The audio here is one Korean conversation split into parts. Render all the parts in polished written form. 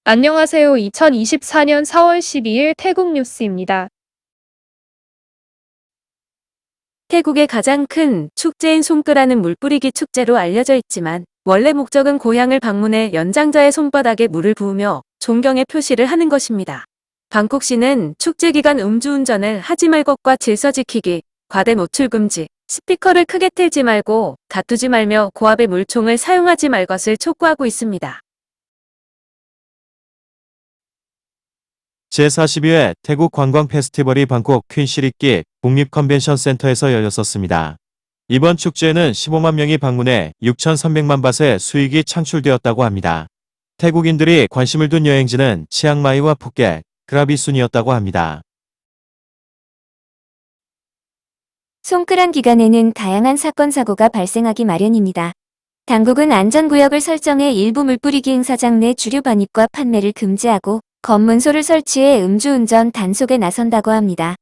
안녕하세요. 2024년 4월 12일 태국 뉴스입니다. 태국의 가장 큰 축제인 송크라는 물뿌리기 축제로 알려져 있지만 원래 목적은 고향을 방문해 연장자의 손바닥에 물을 부으며 존경의 표시를 하는 것입니다. 방콕시는 축제 기간 음주운전을 하지 말 것과 질서 지키기, 과대 노출 금지, 스피커를 크게 틀지 말고 다투지 말며 고압의 물총을 사용하지 말 것을 촉구하고 있습니다. 제42회 태국 관광 페스티벌이 방콕 퀸시리끼 국립컨벤션센터에서 열렸었습니다. 이번 축제에는 15만 명이 방문해 6,300만 바트의 수익이 창출되었다고 합니다. 태국인들이 관심을 둔 여행지는 치앙마이와 푸켓, 크라비 순이었다고 합니다. 송크란 기간에는 다양한 사건 사고가 발생하기 마련입니다. 당국은 안전구역을 설정해 일부 물뿌리기 행사장 내 주류 반입과 판매를 금지하고 검문소를 설치해 음주운전 단속에 나선다고 합니다.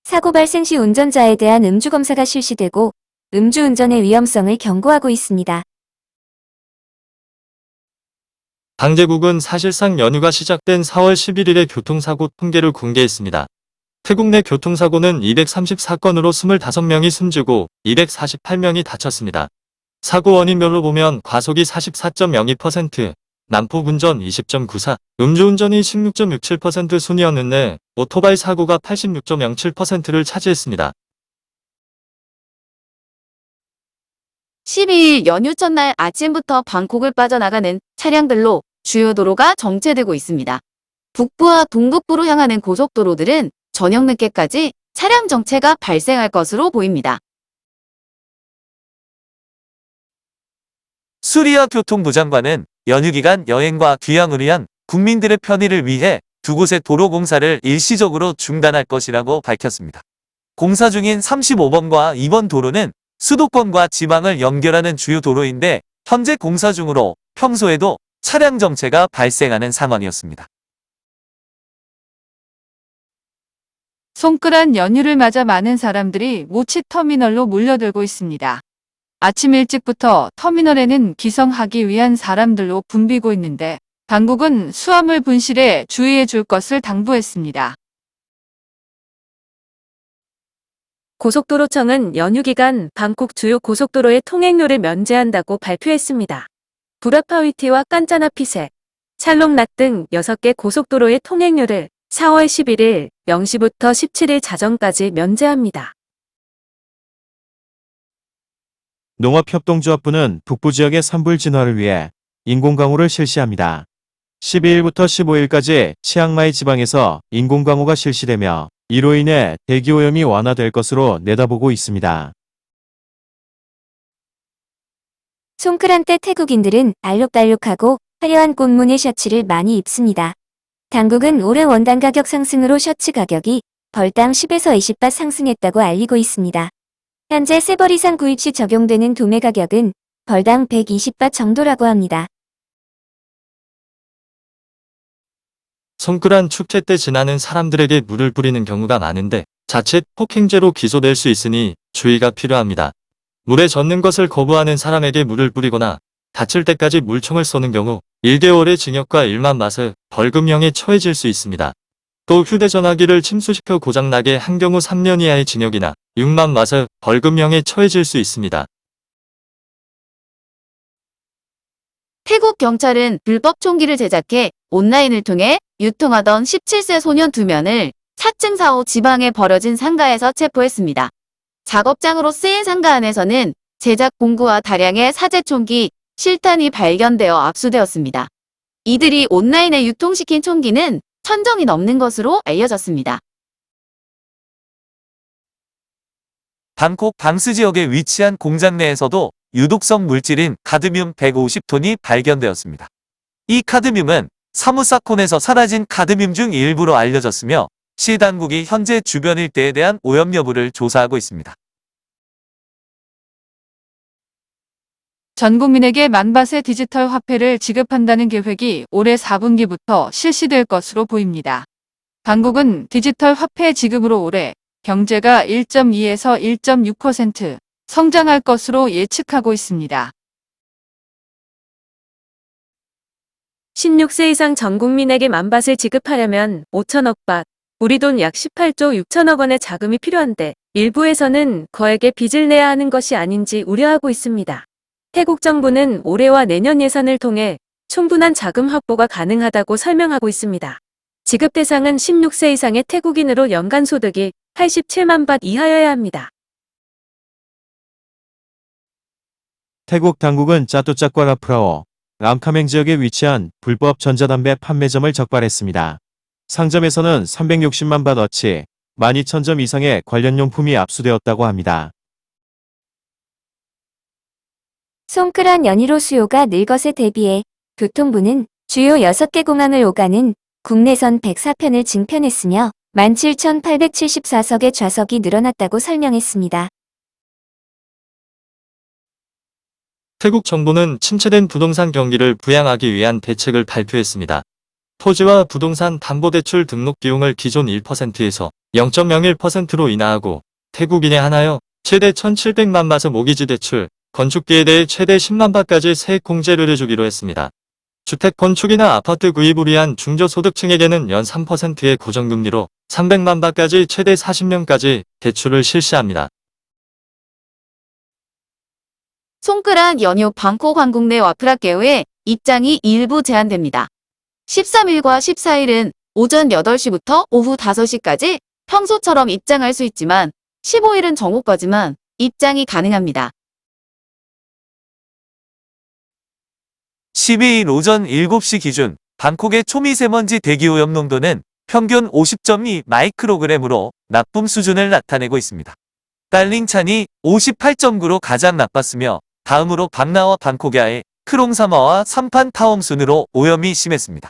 사고 발생 시 운전자에 대한 음주검사가 실시되고 음주운전의 위험성을 경고하고 있습니다. 당제국은 사실상 연휴가 시작된 4월 11일의 교통사고 통계를 공개했습니다. 태국 내 교통사고는 234건으로 25명이 숨지고 248명이 다쳤습니다. 사고 원인별로 보면 과속이 44.02%, 난폭운전 20.94, 음주운전이 16.67% 순이었는데 오토바이 사고가 86.07%를 차지했습니다. 12일 연휴 첫날 아침부터 방콕을 빠져나가는 차량들로 주요 도로가 정체되고 있습니다. 북부와 동북부로 향하는 고속도로들은 저녁 늦게까지 차량 정체가 발생할 것으로 보입니다. 수리아 교통부 장관은 연휴 기간 여행과 귀향을 위한 국민들의 편의를 위해 두 곳의 도로 공사를 일시적으로 중단할 것이라고 밝혔습니다. 공사 중인 35번과 2번 도로는 수도권과 지방을 연결하는 주요 도로인데 현재 공사 중으로 평소에도 차량 정체가 발생하는 상황이었습니다. 송크란 연휴를 맞아 많은 사람들이 모치 터미널로 몰려들고 있습니다. 아침 일찍부터 터미널에는 기성하기 위한 사람들로 붐비고 있는데 당국은 수화물 분실에 주의해 줄 것을 당부했습니다. 고속도로청은 연휴 기간 방콕 주요 고속도로의 통행료를 면제한다고 발표했습니다. 부라파위티와 깐짜나피세, 찰롱락 등 6개 고속도로의 통행료를 4월 11일 0시부터 17일 자정까지 면제합니다. 농업협동조합부는 북부 지역의 산불 진화를 위해 인공강우를 실시합니다. 12일부터 15일까지 치앙마이 지방에서 인공강우가 실시되며 이로 인해 대기오염이 완화될 것으로 내다보고 있습니다. 송크란 때 태국인들은 알록달록하고 화려한 꽃무늬 셔츠를 많이 입습니다. 당국은 올해 원단 가격 상승으로 셔츠 가격이 벌당 10에서 20바 상승했다고 알리고 있습니다. 현재 3벌 이상 구입 시 적용되는 도매 가격은 벌당 120바 정도라고 합니다. 송크란 축제 때 지나는 사람들에게 물을 뿌리는 경우가 많은데 자칫 폭행죄로 기소될 수 있으니 주의가 필요합니다. 물에 젖는 것을 거부하는 사람에게 물을 뿌리거나 다칠 때까지 물총을 쏘는 경우 1개월의 징역과 1만 바트 벌금형에 처해질 수 있습니다. 또 휴대전화기를 침수시켜 고장나게 한 경우 3년 이하의 징역이나 6만 바트 벌금형에 처해질 수 있습니다. 태국 경찰은 불법 총기를 제작해 온라인을 통해 유통하던 17세 소년 2명을 사증사오 지방에 버려진 상가에서 체포했습니다. 작업장으로 쓰인 상가 안에서는 제작 공구와 다량의 사제 총기, 실탄이 발견되어 압수되었습니다. 이들이 온라인에 유통시킨 총기는 1,000정이 넘는 것으로 알려졌습니다. 방콕 방스 지역에 위치한 공장 내에서도 유독성 물질인 카드뮴 150톤이 발견되었습니다. 이 카드뮴은 사무사콘에서 사라진 카드뮴 중 일부로 알려졌으며 시 당국이 현재 주변 일대에 대한 오염 여부를 조사하고 있습니다. 전 국민에게 10,000바트의 디지털 화폐를 지급한다는 계획이 올해 4분기부터 실시될 것으로 보입니다. 당국은 디지털 화폐 지급으로 올해 경제가 1.2에서 1.6% 성장할 것으로 예측하고 있습니다. 16세 이상 전 국민에게 만밭을 지급하려면 5천억 밭, 우리 돈 약 18조 6천억 원의 자금이 필요한데 일부에서는 거액의 빚을 내야 하는 것이 아닌지 우려하고 있습니다. 태국 정부는 올해와 내년 예산을 통해 충분한 자금 확보가 가능하다고 설명하고 있습니다. 지급 대상은 16세 이상의 태국인으로 연간 소득이 87만 밭 이하여야 합니다. 태국 당국은 짜뚜짝과 라프라오, 람카맹 지역에 위치한 불법 전자담배 판매점을 적발했습니다. 상점에서는 360만 밭어치 12,000점 이상의 관련 용품이 압수되었다고 합니다. 송크란 연희로 수요가 늘 것에 대비해 교통부는 주요 6개 공항을 오가는 국내선 104편을 증편했으며 17,874석의 좌석이 늘어났다고 설명했습니다. 태국 정부는 침체된 부동산 경기를 부양하기 위한 대책을 발표했습니다. 토지와 부동산 담보대출 등록 비용을 기존 1%에서 0.01%로 인하하고 태국인에 한하여 최대 1,700만 밭의 모기지 대출, 건축비에 대해 최대 10만 밭까지 세액 공제를 해주기로 했습니다. 주택 건축이나 아파트 구입을 위한 중저소득층에게는 연 3%의 고정금리로 300만 밭까지 최대 40년까지 대출을 실시합니다. 송크란 연휴 방콕 한국 내 와프라케오에 입장이 일부 제한됩니다. 13일과 14일은 오전 8시부터 오후 5시까지 평소처럼 입장할 수 있지만 15일은 정오까지만 입장이 가능합니다. 12일 오전 7시 기준 방콕의 초미세먼지 대기오염 농도는 평균 50.2 마이크로그램으로 나쁨 수준을 나타내고 있습니다. 딸링찬이 58.9로 가장 나빴으며 다음으로 박나와 방콕야의 크롱사마와 삼판 타옴 순으로 오염이 심했습니다.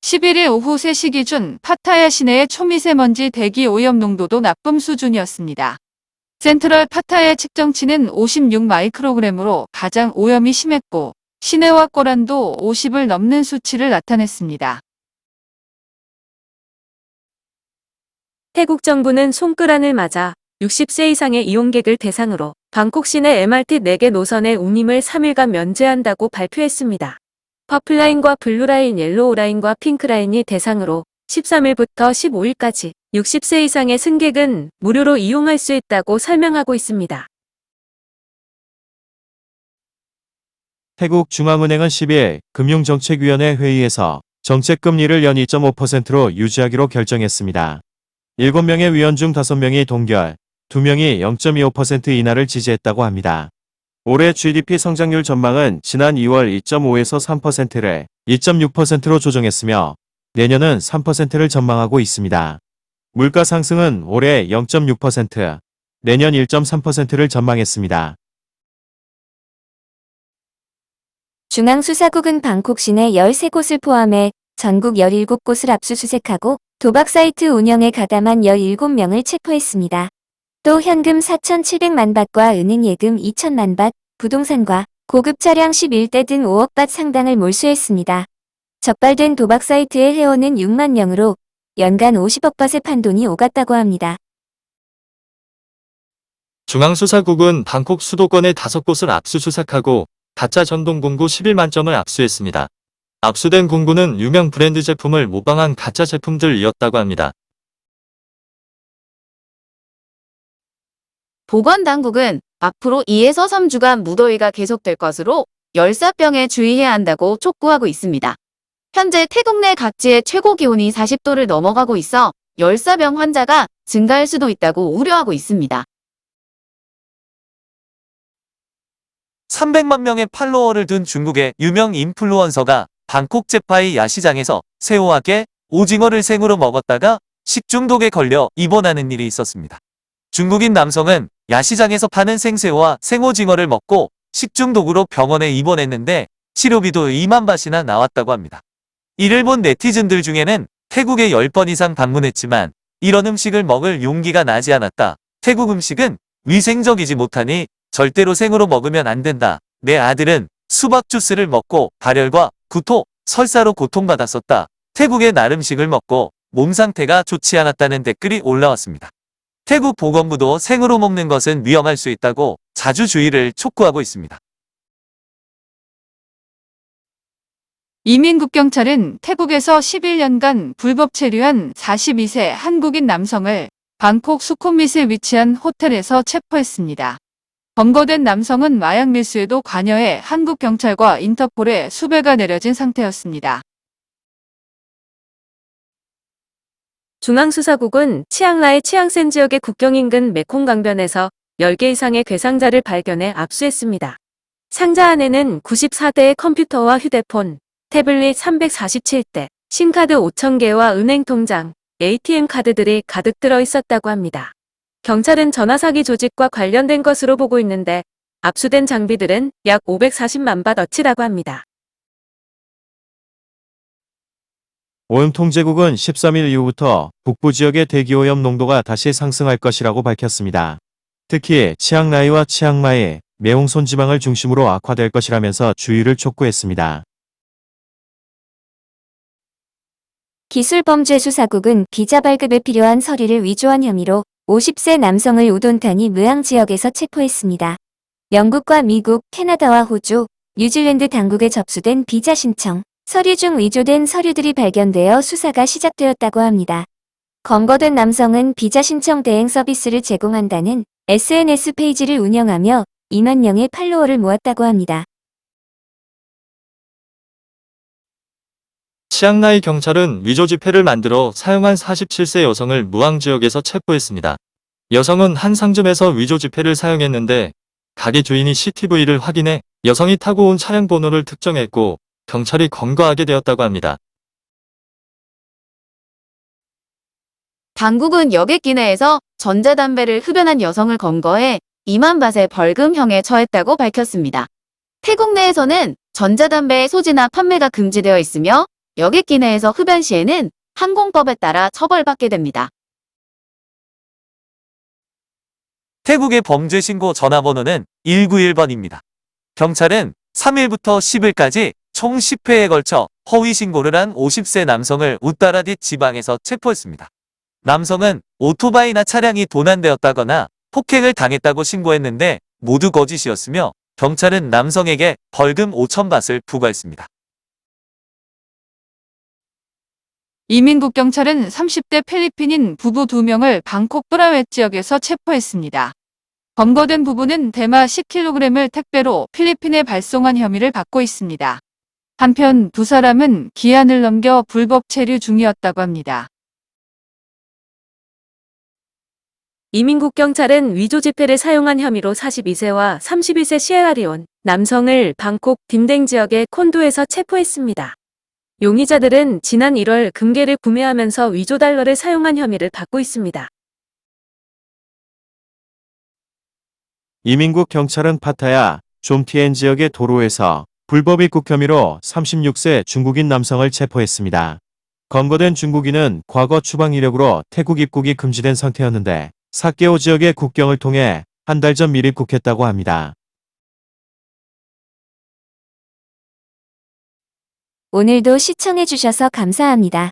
11일 오후 3시 기준 파타야 시내의 초미세먼지 대기 오염 농도도 나쁨 수준이었습니다. 센트럴 파타야 측정치는 56 마이크로그램으로 가장 오염이 심했고 시내와 꼬란도 50을 넘는 수치를 나타냈습니다. 태국 정부는 송크란을 맞아 60세 이상의 이용객을 대상으로 방콕 시내 MRT 4개 노선의 운임을 3일간 면제한다고 발표했습니다. 퍼플라인과 블루라인, 옐로우라인과 핑크라인이 대상으로 13일부터 15일까지 60세 이상의 승객은 무료로 이용할 수 있다고 설명하고 있습니다. 태국 중앙은행은 10일 금융정책위원회 회의에서 정책금리를 연 2.5%로 유지하기로 결정했습니다. 7명의 위원 중 5명이 동결, 2명이 0.25% 인하를 지지했다고 합니다. 올해 GDP 성장률 전망은 지난 2월 2.5에서 3%를 2.6%로 조정했으며 내년은 3%를 전망하고 있습니다. 물가 상승은 올해 0.6%, 내년 1.3%를 전망했습니다. 중앙수사국은 방콕 시내 13곳을 포함해 전국 17곳을 압수수색하고 도박 사이트 운영에 가담한 17명을 체포했습니다. 또 현금 4,700만 밭과 은행 예금 2천만 밭, 부동산과 고급 차량 11대 등 5억 밭 상당을 몰수했습니다. 적발된 도박 사이트의 회원은 6만 명으로 연간 50억 밭의 판돈이 오갔다고 합니다. 중앙수사국은 방콕 수도권의 5곳을 압수수색하고 가짜 전동 공구 11만 점을 압수했습니다. 압수된 공구는 유명 브랜드 제품을 모방한 가짜 제품들이었다고 합니다. 보건당국은 앞으로 2에서 3주간 무더위가 계속될 것으로 열사병에 주의해야 한다고 촉구하고 있습니다. 현재 태국 내 각지의 최고 기온이 40도를 넘어가고 있어 열사병 환자가 증가할 수도 있다고 우려하고 있습니다. 300만 명의 팔로워를 둔 중국의 유명 인플루언서가 방콕 제파이 야시장에서 새우와 게, 오징어를 생으로 먹었다가 식중독에 걸려 입원하는 일이 있었습니다. 중국인 남성은 야시장에서 파는 생새우와 생오징어를 먹고 식중독으로 병원에 입원했는데 치료비도 2만 바트나 나왔다고 합니다. 이를 본 네티즌들 중에는 태국에 10번 이상 방문했지만 이런 음식을 먹을 용기가 나지 않았다. 태국 음식은 위생적이지 못하니 절대로 생으로 먹으면 안 된다. 내 아들은 수박 주스를 먹고 발열과 구토, 설사로 고통받았었다. 태국의 날 음식을 먹고 몸 상태가 좋지 않았다는 댓글이 올라왔습니다. 태국 보건부도 생으로 먹는 것은 위험할 수 있다고 자주 주의를 촉구하고 있습니다. 이민국경찰은 태국에서 11년간 불법 체류한 42세 한국인 남성을 방콕 수쿰밋에 위치한 호텔에서 체포했습니다. 검거된 남성은 마약 밀수에도 관여해 한국 경찰과 인터폴에 수배가 내려진 상태였습니다. 중앙수사국은 치앙라이 치앙센 지역의 국경 인근 메콩 강변에서 10개 이상의 괴상자를 발견해 압수했습니다. 상자 안에는 94대의 컴퓨터와 휴대폰, 태블릿 347대, 심카드 5,000개와 은행 통장, ATM 카드들이 가득 들어 있었다고 합니다. 경찰은 전화사기 조직과 관련된 것으로 보고 있는데 압수된 장비들은 약 540만 바트치라고 합니다. 오염통제국은 13일 이후부터 북부 지역의 대기오염 농도가 다시 상승할 것이라고 밝혔습니다. 특히 치앙라이와 치앙마이, 매홍손 지방을 중심으로 악화될 것이라면서 주의를 촉구했습니다. 기술범죄수사국은 비자 발급에 필요한 서류를 위조한 혐의로 50세 남성을 우돈타니 무앙 지역에서 체포했습니다. 영국과 미국, 캐나다와 호주, 뉴질랜드 당국에 접수된 비자 신청, 서류 중 위조된 서류들이 발견되어 수사가 시작되었다고 합니다. 검거된 남성은 비자 신청 대행 서비스를 제공한다는 SNS 페이지를 운영하며 2만 명의 팔로워를 모았다고 합니다. 치앙라이 경찰은 위조 지폐를 만들어 사용한 47세 여성을 무앙 지역에서 체포했습니다. 여성은 한 상점에서 위조 지폐를 사용했는데 가게 주인이 CCTV를 확인해 여성이 타고 온 차량 번호를 특정했고 경찰이 검거하게 되었다고 합니다. 당국은 여객기 내에서 전자담배를 흡연한 여성을 검거해 2만 밧의 벌금형에 처했다고 밝혔습니다. 태국 내에서는 전자담배의 소지나 판매가 금지되어 있으며 여객기 내에서 흡연 시에는 항공법에 따라 처벌받게 됩니다. 태국의 범죄 신고 전화번호는 191번입니다. 경찰은 3일부터 10일까지 총 10회에 걸쳐 허위 신고를 한 50세 남성을 우따라디 지방에서 체포했습니다. 남성은 오토바이나 차량이 도난되었다거나 폭행을 당했다고 신고했는데 모두 거짓이었으며 경찰은 남성에게 벌금 5,000밧을 부과했습니다. 이민국경찰은 30대 필리핀인 부부 2명을 방콕 뿌라웨 지역에서 체포했습니다. 검거된 부부는 대마 10kg을 택배로 필리핀에 발송한 혐의를 받고 있습니다. 한편 두 사람은 기한을 넘겨 불법 체류 중이었다고 합니다. 이민국 경찰은 위조 지폐를 사용한 혐의로 42세와 31세 시에라리온 남성을 방콕 딤댕 지역의 콘도에서 체포했습니다. 용의자들은 지난 1월 금괴를 구매하면서 위조 달러를 사용한 혐의를 받고 있습니다. 이민국 경찰은 파타야, 좀티엔 지역의 도로에서 불법 입국 혐의로 36세 중국인 남성을 체포했습니다. 검거된 중국인은 과거 추방 이력으로 태국 입국이 금지된 상태였는데 사케오 지역의 국경을 통해 한 달 전 밀입국했다고 합니다. 오늘도 시청해주셔서 감사합니다.